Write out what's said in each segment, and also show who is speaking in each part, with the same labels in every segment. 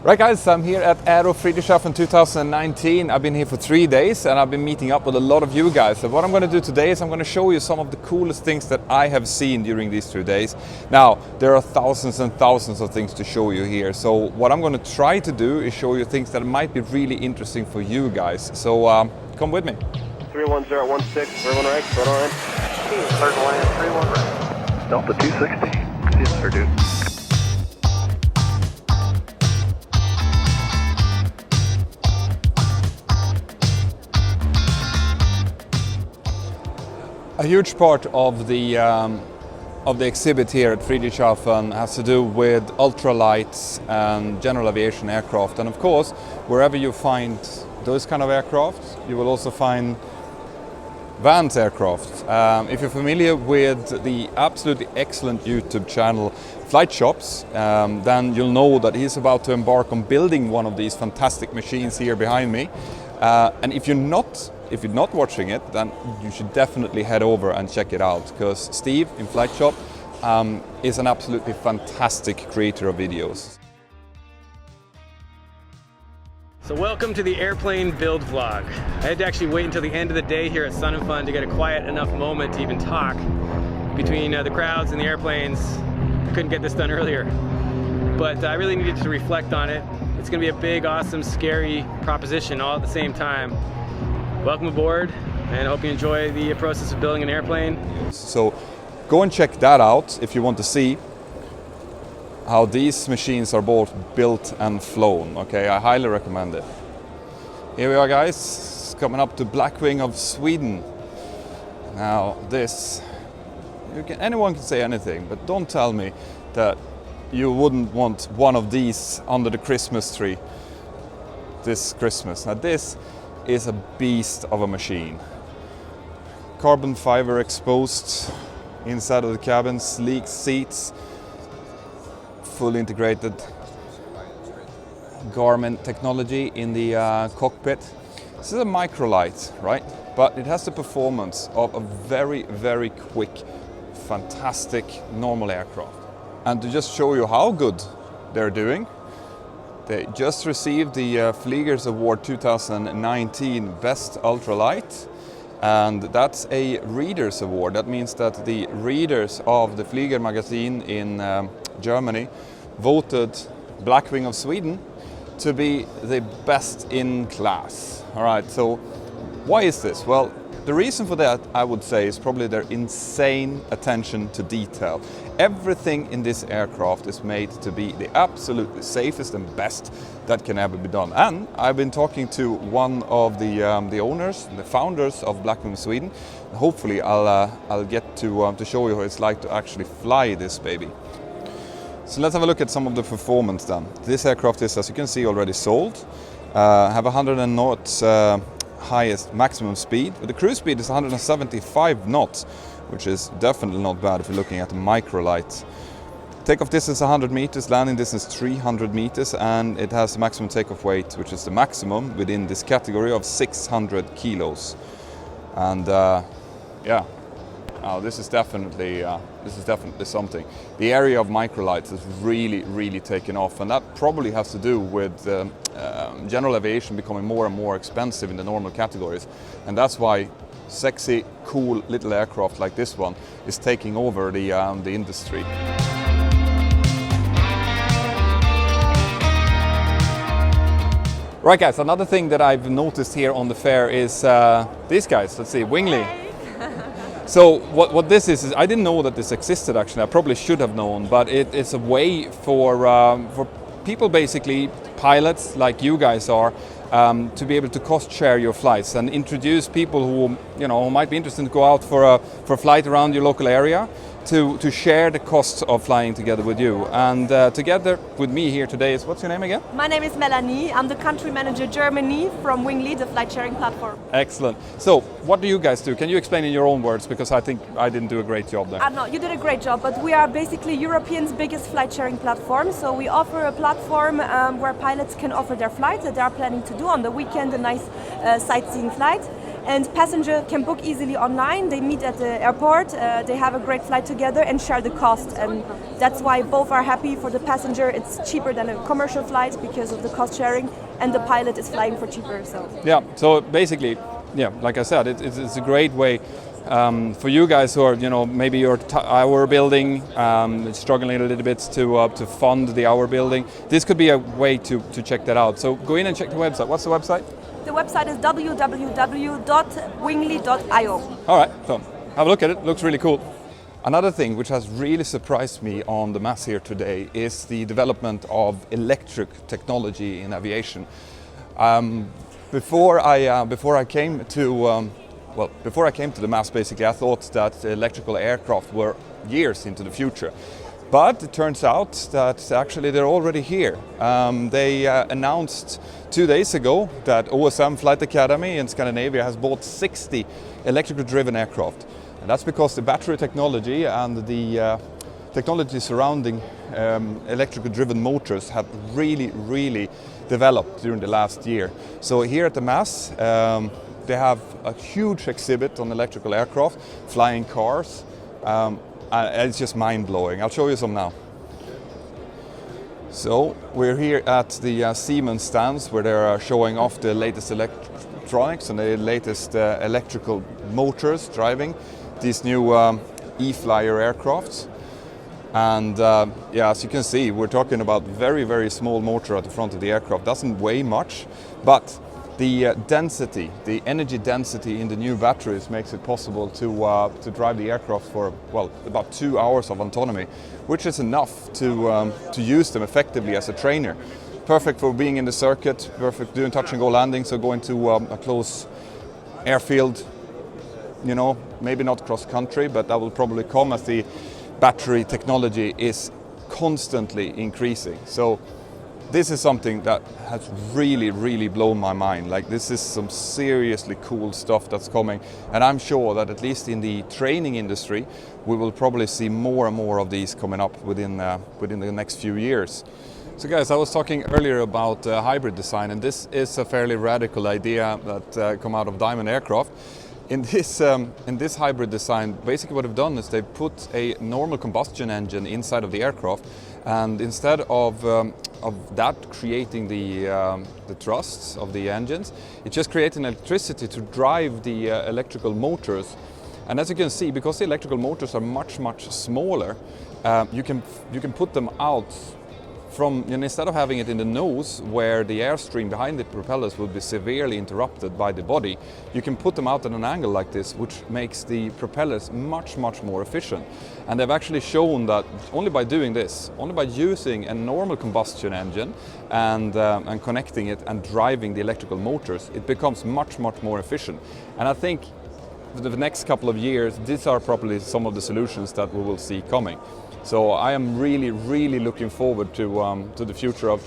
Speaker 1: Right guys, I'm here at Aero Freidichshafen 2019. I've been here for 3 days and I've been meeting up with a lot of you guys. So what I'm going to do today is I'm going to show you some of the coolest things that I have seen during these 2 days. Now, there are thousands and thousands of things to show you here. So what I'm going to try to do is show you things that might be really interesting for you guys. So come with me.
Speaker 2: 31016, everyone right, front line.
Speaker 3: Third line, 31 right. Delta 260, yes sir, dude.
Speaker 1: A huge part of the exhibit here at Friedrichshafen has to do with ultralights and general aviation aircraft. And of course, wherever you find those kind of aircraft, you will also find Van's aircraft. If you're familiar with the absolutely excellent YouTube channel Flight Shops, then you'll know that he's about to embark on building one of these fantastic machines here behind me. And if you're not watching it, then you should definitely head over and check it out, because Steve in Flight Shop is an absolutely fantastic creator of videos.
Speaker 4: So welcome to the airplane build vlog. I had to actually wait until the end of the day here at Sun and Fun to get a quiet enough moment to even talk between the crowds and the airplanes. Couldn't get this done earlier, but I really needed to reflect on it. It's going to be a big, awesome, scary proposition all at the same time. Welcome aboard, and I hope you enjoy the process of building an airplane.
Speaker 1: So go and check that out if you want to see how these machines are both built and flown. Okay, I highly recommend it. Here we are guys, coming up to Blackwing of Sweden. Now this, anyone can say anything, but don't tell me that you wouldn't want one of these under the Christmas tree this Christmas. Now this is a beast of a machine. Carbon fiber exposed inside of the cabin, sleek seats, fully integrated Garmin technology in the cockpit. This is a microlight, right? But it has the performance of a very, very quick, fantastic normal aircraft. And to just show you how good they're doing, they just received the Fliegers Award 2019 Best Ultralight, and that's a Readers Award. That means that the readers of the Flieger magazine in Germany voted Blackwing of Sweden to be the best in class. All right, so why is this? Well, the reason for that, I would say, is probably their insane attention to detail. Everything in this aircraft is made to be the absolutely safest and best that can ever be done. And I've been talking to one of the owners, the founders of Blackwing Sweden. Hopefully I'll get to show you how it's like to actually fly this baby. So let's have a look at some of the performance then. This aircraft is, as you can see, already sold. Have 100 knots highest maximum speed, but the cruise speed is 175 knots, which is definitely not bad if you're looking at a microlight. Takeoff distance 100 meters, landing distance 300 meters, and it has a maximum takeoff weight, which is the maximum within this category, of 600 kilos. And yeah, this is definitely something. The area of microlights has really taken off, and that probably has to do with general aviation becoming more and more expensive in the normal categories, and that's why sexy, cool little aircraft like this one is taking over the industry. Right guys, another thing that I've noticed here on the fair is these guys. Let's see, Wingly. So what this is I didn't know that this existed actually. I probably should have known, but it's a way for people, basically pilots like you guys are, to be able to cost share your flights and introduce people who might be interested to go out for a flight around your local area to share the costs of flying together with you. And together with me here today is, what's your name again?
Speaker 5: My name is Melanie. I'm the country manager Germany from Wingly, the flight sharing platform.
Speaker 1: Excellent. So what do you guys do? Can you explain in your own words, because I think I didn't do a great job there.
Speaker 5: No, you did a great job, but we are basically Europe's biggest flight sharing platform. So we offer a platform where pilots can offer their flights that they are planning to do on the weekend, a nice sightseeing flight. And passengers can book easily online. They meet at the airport, they have a great flight together and share the cost. And that's why both are happy. For the passenger, it's cheaper than a commercial flight because of the cost sharing, and the pilot is flying for cheaper.
Speaker 1: Yeah, so basically, yeah, like I said, it's a great way for you guys who are, maybe you're hour building, struggling a little bit to fund the hour building. This could be a way to check that out. So go in and check the website. What's the website?
Speaker 5: The website is www.wingly.io.
Speaker 1: All right, so have a look at it. Looks really cool. Another thing which has really surprised me on the mass here today is the development of electric technology in aviation. Before I came to the mass, basically, I thought that electrical aircraft were years into the future. But it turns out that actually they're already here. They announced 2 days ago that OSM Flight Academy in Scandinavia has bought 60 electrically driven aircraft. And that's because the battery technology and the technology surrounding electrically driven motors have really developed during the last year. So here at the mass, they have a huge exhibit on electrical aircraft, flying cars. And it's just mind-blowing. I'll show you some now. So we're here at the Siemens stands where they're showing off the latest electronics and the latest electrical motors driving these new E-Flyer aircrafts. And yeah, as you can see, we're talking about very small motor at the front of the aircraft. Doesn't weigh much, but the density, the energy density in the new batteries makes it possible to drive the aircraft for, well, about 2 hours of autonomy, which is enough to use them effectively as a trainer. Perfect for being in the circuit, perfect doing touch and go landings, so going to a close airfield, maybe not cross country, but that will probably come as the battery technology is constantly increasing. So this is something that has really blown my mind. Like, this is some seriously cool stuff that's coming, and I'm sure that at least in the training industry we will probably see more and more of these coming up within the next few years. So guys, I was talking earlier about hybrid design, and this is a fairly radical idea that come out of Diamond Aircraft. In this hybrid design, basically what they've done is they've put a normal combustion engine inside of the aircraft, and instead of that creating the thrusts of the engines, it's just creating electricity to drive the electrical motors. And as you can see, because the electrical motors are much smaller, you can put them out from, instead of having it in the nose where the airstream behind the propellers will be severely interrupted by the body, you can put them out at an angle like this, which makes the propellers much more efficient. And they've actually shown that only by doing this, only by using a normal combustion engine and connecting it and driving the electrical motors, it becomes much more efficient. And I think for the next couple of years, these are probably some of the solutions that we will see coming. So I am really looking forward to the future of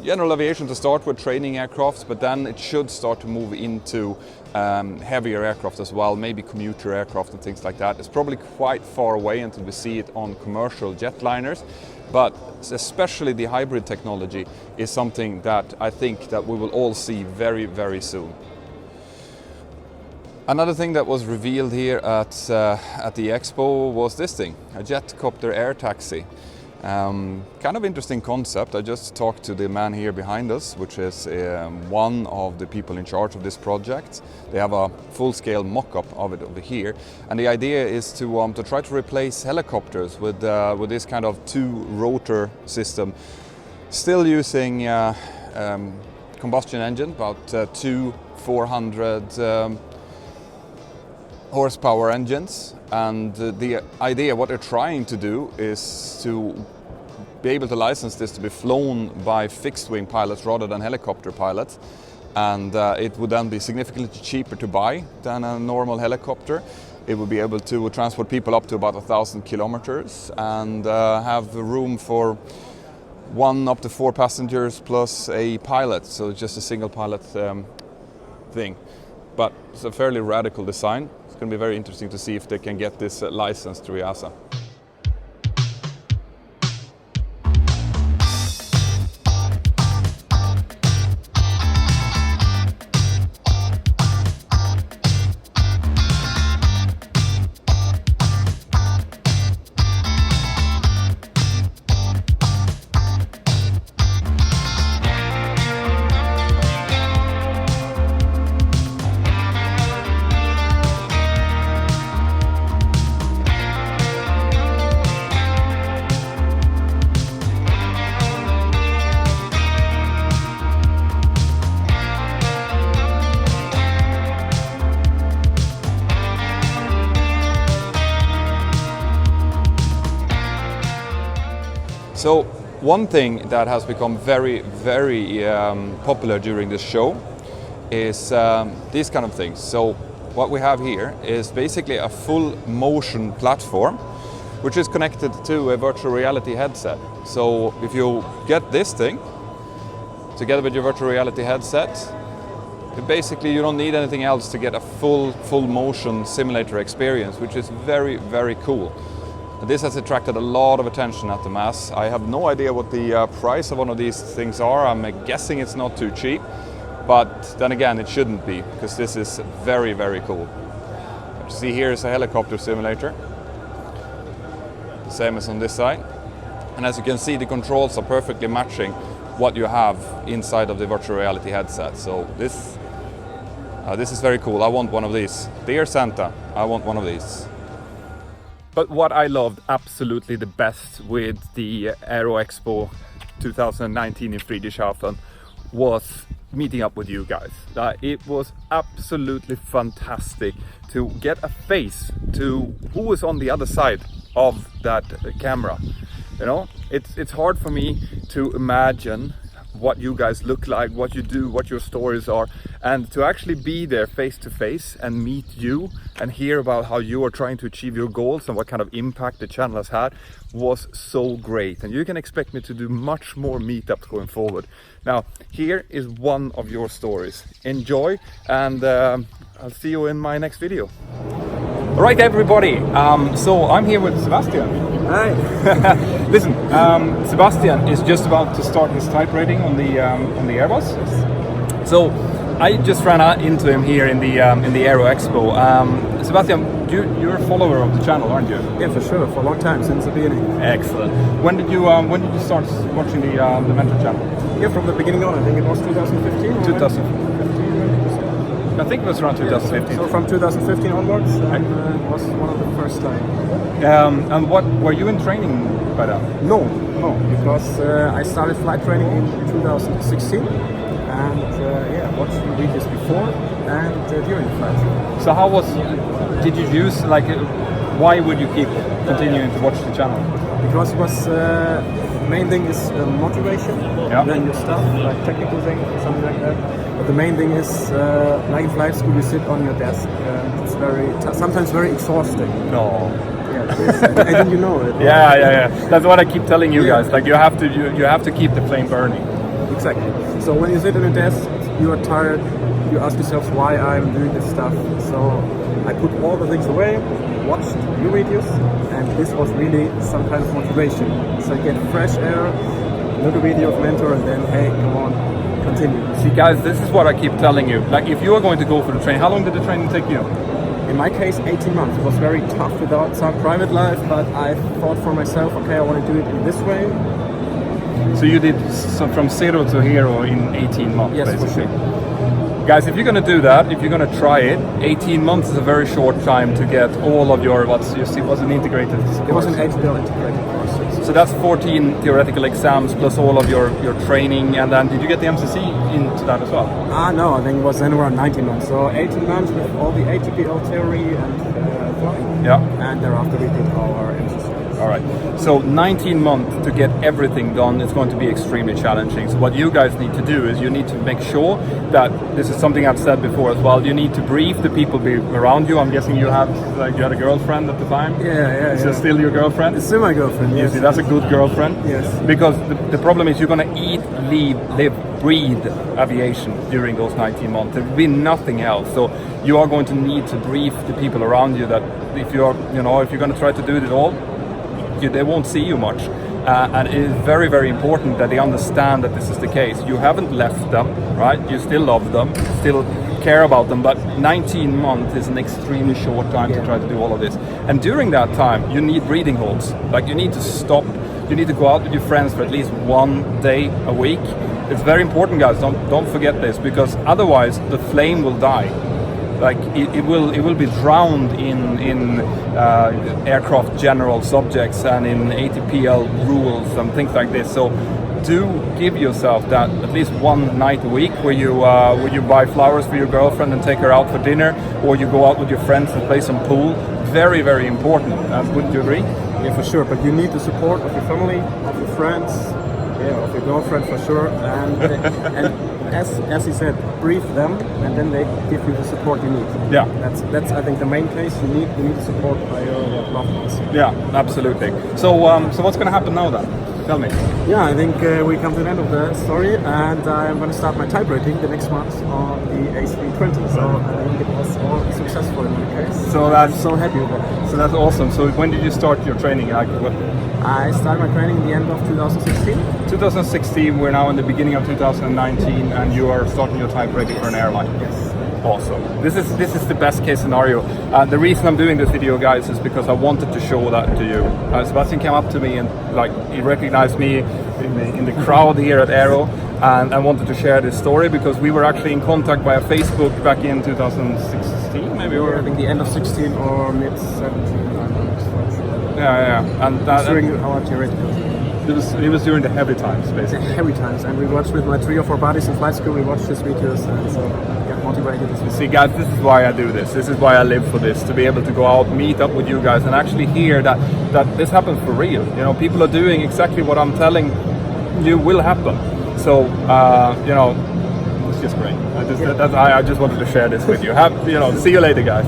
Speaker 1: general aviation to start with, training aircrafts, but then it should start to move into heavier aircraft as well, maybe commuter aircraft and things like that. It's probably quite far away until we see it on commercial jetliners, but especially the hybrid technology is something that I think that we will all see very soon. Another thing that was revealed here at the expo was this thing, a jetcopter air taxi. Kind of interesting concept. I just talked to the man here behind us, which is one of the people in charge of this project. They have a full-scale mock-up of it over here, and the idea is to try to replace helicopters with this kind of two-rotor system, still using combustion engine, about 400 horsepower engines, and the idea, what they're trying to do is to be able to license this to be flown by fixed-wing pilots rather than helicopter pilots, and it would then be significantly cheaper to buy than a normal helicopter. It would be able to transport people up to about 1,000 kilometers and have room for 1 up to 4 passengers plus a pilot, so it's just a single pilot thing. But it's a fairly radical design. It's going to be very interesting to see if they can get this licensed through EASA. So one thing that has become very, very popular during this show is these kind of things. So what we have here is basically a full motion platform which is connected to a virtual reality headset. So if you get this thing together with your virtual reality headset, you don't need anything else to get a full motion simulator experience, which is very, very cool. This has attracted a lot of attention at the mass. I have no idea what the price of one of these things are. I'm guessing it's not too cheap, but then again, it shouldn't be, because this is very, very cool. What you see here is a helicopter simulator, same as on this side. And as you can see, the controls are perfectly matching what you have inside of the virtual reality headset. So this is very cool. I want one of these. Dear Santa, I want one of these. But what I loved absolutely the best with the Aero Expo 2019 in Friedrichshafen was meeting up with you guys. It was absolutely fantastic to get a face to who is on the other side of that camera. You know, it's hard for me to imagine what you guys look like, what you do, what your stories are, and to actually be there face to face and meet you and hear about how you are trying to achieve your goals and what kind of impact the channel has had was so great. And you can expect me to do much more meetups going forward. Now, here is one of your stories. Enjoy, and I'll see you in my next video. All right, everybody. So I'm here with Sebastian.
Speaker 6: Hi.
Speaker 1: Listen, Sebastian is just about to start his type rating on the Airbus. So I just ran into him here in the Aero Expo. Sebastian, you're a follower of the channel, aren't you?
Speaker 6: Yeah, for sure. For a long time, since the beginning.
Speaker 1: Excellent. When did you start watching the Mentour channel?
Speaker 6: Yeah, from the beginning on. I think it was 2015.
Speaker 1: 2015. I think it was around 2015.
Speaker 6: So from 2015 onwards, was one of the first time.
Speaker 1: And what were you in training by then?
Speaker 6: No, because I started flight training in 2016, and watched the videos before and during the flight.
Speaker 1: So how was? Did you use why would you keep continuing to watch the channel?
Speaker 6: Because it was main thing is motivation, then your stuff like technical things, something like that. But the main thing is like in flight school, you sit on your desk. It's sometimes very exhausting.
Speaker 1: No.
Speaker 6: Yeah, I think you know it.
Speaker 1: Yeah. That's what I keep telling you guys. Like you have to keep the flame burning.
Speaker 6: Exactly. So when you sit on a desk, you are tired. You ask yourself why I'm doing this stuff. So I put all the things away, watched your videos, and this was really some kind of motivation. So I get fresh air, look a video of Mentour, and then hey, come on, continue.
Speaker 1: See, guys, this is what I keep telling you. Like, if you are going to go for the training, how long did the training take you?
Speaker 6: In my case, 18 months. It was very tough without some private life, but I thought for myself, okay, I want to do it in this way.
Speaker 1: So you did from zero to hero in 18 months,
Speaker 6: yes,
Speaker 1: basically.
Speaker 6: For sure.
Speaker 1: Guys, if you're going to do that, if you're going to try it, 18 months is a very short time to get all of your, was an integrated course?
Speaker 6: It was an 8-bill integrated course.
Speaker 1: So that's 14 theoretical exams plus all of your training, and then did you get the MCC into that as well?
Speaker 6: No, I think it was then around 19 months. So 18 months with all the ATPL theory and flying.
Speaker 1: Yeah.
Speaker 6: And thereafter we did our MCC.
Speaker 1: All right. So 19 months to get everything done is going to be extremely challenging. So what you guys need to do is you need to make sure that, this is something I've said before as well, you need to brief the people around you. I'm guessing you had a girlfriend at the time?
Speaker 6: Yeah.
Speaker 1: Is it still your girlfriend?
Speaker 6: It's still my girlfriend, yes.
Speaker 1: See, that's a good girlfriend.
Speaker 6: Yes.
Speaker 1: Because the problem is you're going to eat, live, breathe aviation during those 19 months. There will be nothing else. So you are going to need to brief the people around you that if you're going to try to do it all, they won't see you much. And it is very, very important that they understand that this is the case. You haven't left them, right? You still love them, still care about them, but 19 months is an extremely short time to try to do all of this. And during that time, you need breathing holds. Like, you need to stop, you need to go out with your friends for at least one day a week. It's very important, guys, don't forget this, because otherwise the flame will die. Like it will be drowned in aircraft general subjects and in ATPL rules and things like this. So do give yourself that at least one night a week where you buy flowers for your girlfriend and take her out for dinner, or you go out with your friends and play some pool. Very, very important. Wouldn't you agree?
Speaker 6: Yeah, for sure. But you need the support of your family, of your friends, yeah, of your girlfriend for sure. And as he said, brief them, and then they give you the support you need.
Speaker 1: Yeah.
Speaker 6: That's I think the main case. You need the support by your loved ones.
Speaker 1: Yeah, absolutely. So what's going to happen now then? Tell me.
Speaker 6: Yeah, I think we come to the end of the story, and I'm going to start my type rating the next month on the A320. So I think it was all successful in my case.
Speaker 1: So
Speaker 6: I'm so happy with that.
Speaker 1: So that's awesome. So when did you start your training? Like what?
Speaker 6: I started my training in the end of 2016.
Speaker 1: 2016. We're now in the beginning of 2019, and you are starting your type rating for an airline.
Speaker 6: Yes.
Speaker 1: Awesome. This is the best case scenario. The reason I'm doing this video, guys, is because I wanted to show that to you. Sebastian came up to me and he recognized me in the crowd here at Aero, and I wanted to share this story because we were actually in contact via Facebook back in 2016, maybe.
Speaker 6: I think the end of 16 or mid 17.
Speaker 1: Yeah. And
Speaker 6: during our theoretical.
Speaker 1: It was during the heavy times, basically.
Speaker 6: Heavy times, and we watched with my 3 or 4 buddies in flight school. We watched his videos, and so get motivated.
Speaker 1: See, guys, this is why I do this. This is why I live for this, to be able to go out, meet up with you guys, and actually hear that this happens for real. You know, people are doing exactly what I'm telling you will happen. So, it's just great. I just wanted to share this with you. See you later, guys.